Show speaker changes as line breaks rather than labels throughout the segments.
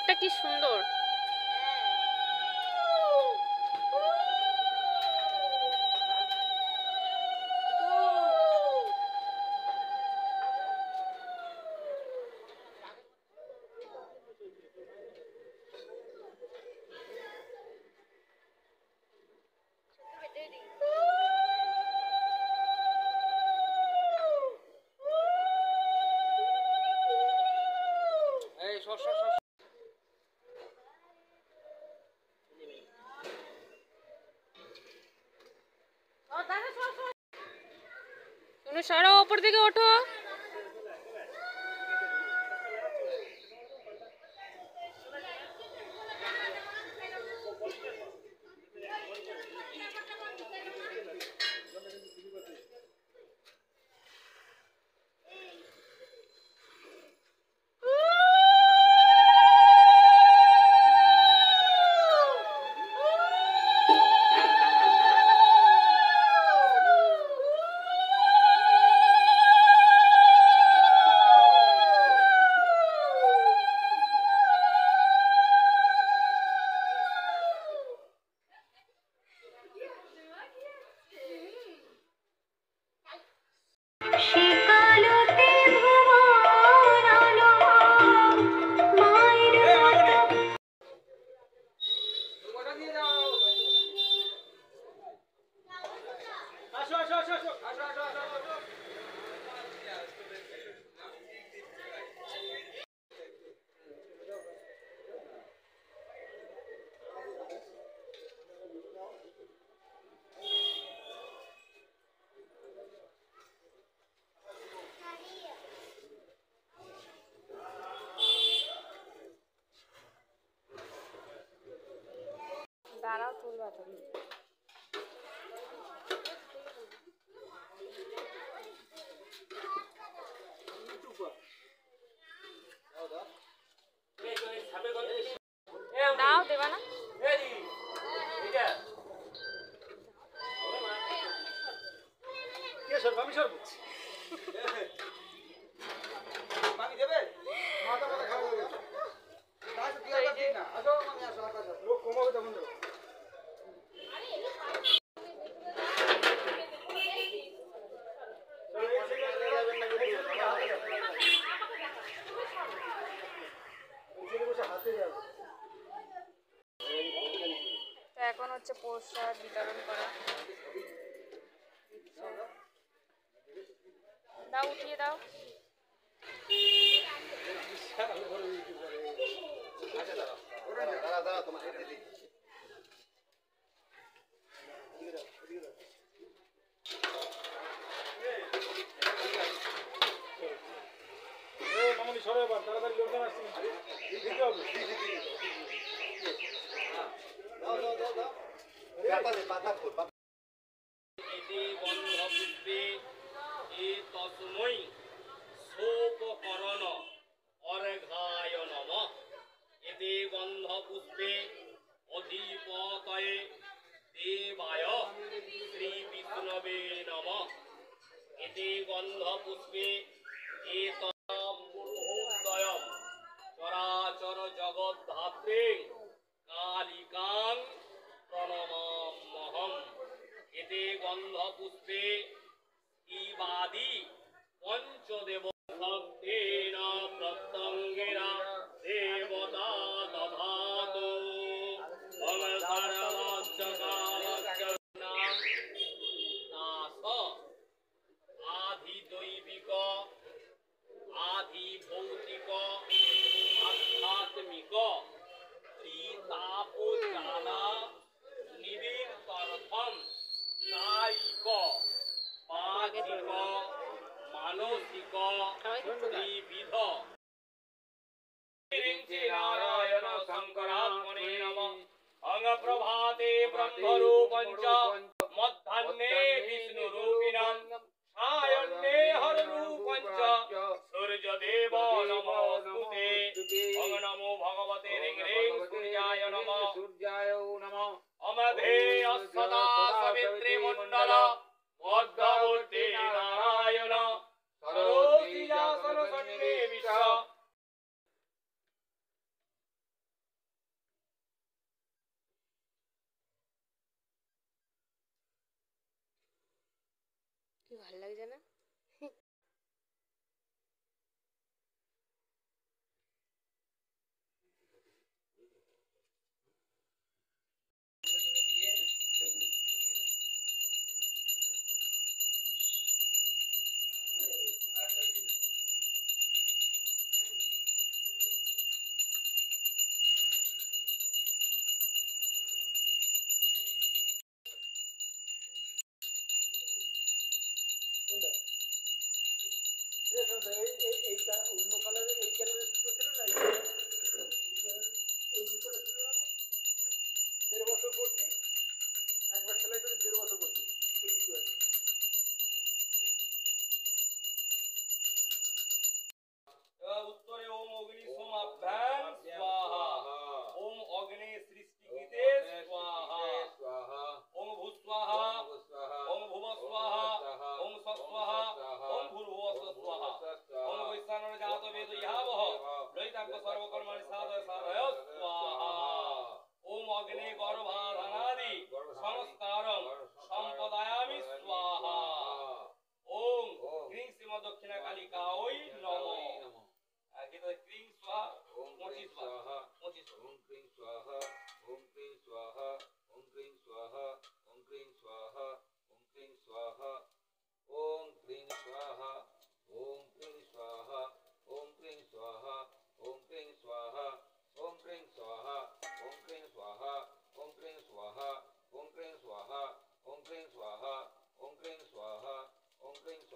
দিকটা কি সুন্দর। সরো উপর দিকে ওঠো। দাঁড়াও তুলবা তুমি। দাও দেবা না? এখন হচ্ছে প্রসাদ বিতরণ করা। দাও উঠিয়ে দাও।
গন্ধপুষ্পে অধিপতয়ে দেবায় শ্রী বিষ্ণবে নমঃ। এতে গন্ধপুষ্পে এতদয়ম চরাচর জগদ্ধাত্রী কালিকাং প্রণমাম্যহম। এতে গন্ধপুষ্পে শিবাদি পঞ্চদেব ভক্তেন প্রত্যঙ্গেরা দেবতা দধাতু। ওম সর্বস্য কামস্য নাশ আধিদৈবিক আধিভৌতিক আধ্যাত্মিক ত্রিতাপজ্বালা নিবৃত্তার্থম কায়িক বাচিক মানসিক ত্রিবিধ নারায়ণ শঙ্করাত্মনে নমঃ। অং প্রভাতে ব্রহ্মরূপঞ্চ মধ্যাহ্নে বিষ্ণুরূপিণাং সায়ন্নে হররূপঞ্চ সূর্যদেব নমস্তুতে। ওং নমো ভগবতে রিং রিং সূর্যায় নমঃ। অমধে সদা সবিত্রী মণ্ডল মধ্যবর্তী নারায়ণ সরোজিয়াসন সন্নিবিষ্ট।
কি ভালো লাগছে না?
অন্য কালারে এই কালারের জুতো ছিল না, এই জুতোটা ছিল না, 1.5 বছর পরছি, একবার সেলাই করে 1.5 বছর পরছি, কিছু আছে।
उत्तरे ओम अग्नि सोमाभ्याम स्वाहा ओम अग्नि सृष्टिकृते स्वाहा ओम भूस्वाहा ओम भुवस्वाहा ओम सस्वाहा ओम भूर्भुवः स्वाहा ओम वैश्वानर जात वेद यावः लयितांग सर्वकर्माणि साधय साधय स्वाहा ओम अग्नि गर्भाधानादि संस्कारं संपदायामि स्वाहा ओम ह्रीं श्रीमद् दक्षिणाकालिकायै नमः kita kring swaha om mochi swaha mochi om kring swaha om kring swaha om kring swaha om kring swaha om kring swaha om kring swaha om kring swaha om kring swaha om kring swaha om kring swaha om kring swaha om kring swaha om kring swaha om kring swaha om kring swaha om kring swaha om kring swaha om kring swaha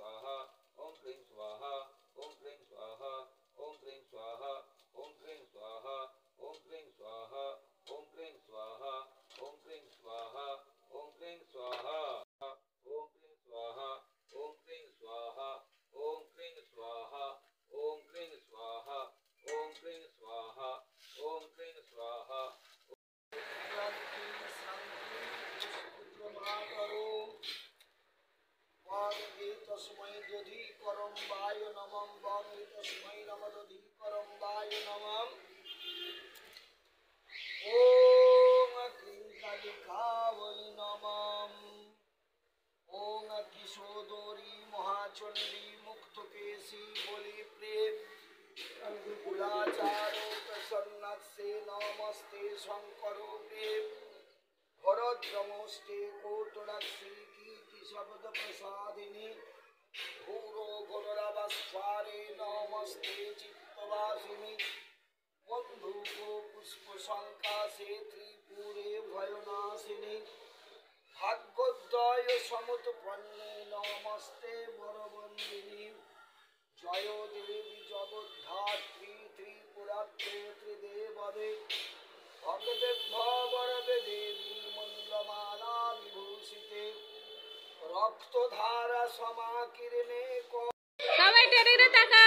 Om Kring Swaha, Om Kring Swaha, Om Kring Swaha, Om Kring Swaha, Om Kring Swaha, Om Kring Swaha, Om Kring Swaha, Om Kring Swaha, Om Kring Swaha, Om Kring Swaha, Om Kring Swaha, Om Kring Swaha.
तस्मै दधिकरं वाय नमः वामे तस्मै नमः दधिकरं वाय नमः ॐ क्लीं कालिकावै नमः ॐ किशोदरी महाचण्डी मुक्तकेशी बोली प्रेम कुलाचारो प्रसन्नस्य नमस्ते शंकरो प्रेम भरद्रमस्ते कोटरक्षी कीर्ति शब्द प्रसादिनी भूरो गुणरवस्वारे नमस्ते चित्तवासिनी बंधुको पुष्प संकाशे त्रिपुरे भयनाशिनी भाग्योदय समुत्पन्ने नमस्ते वरवंदिनी जय देवी जगद्धात्री त्रिपुरात्रे त्रिदेवदे भगवते देवी मंगलमाला विभूषिते रक्तधारा समाकिरणे
সবাই টেনে তাকা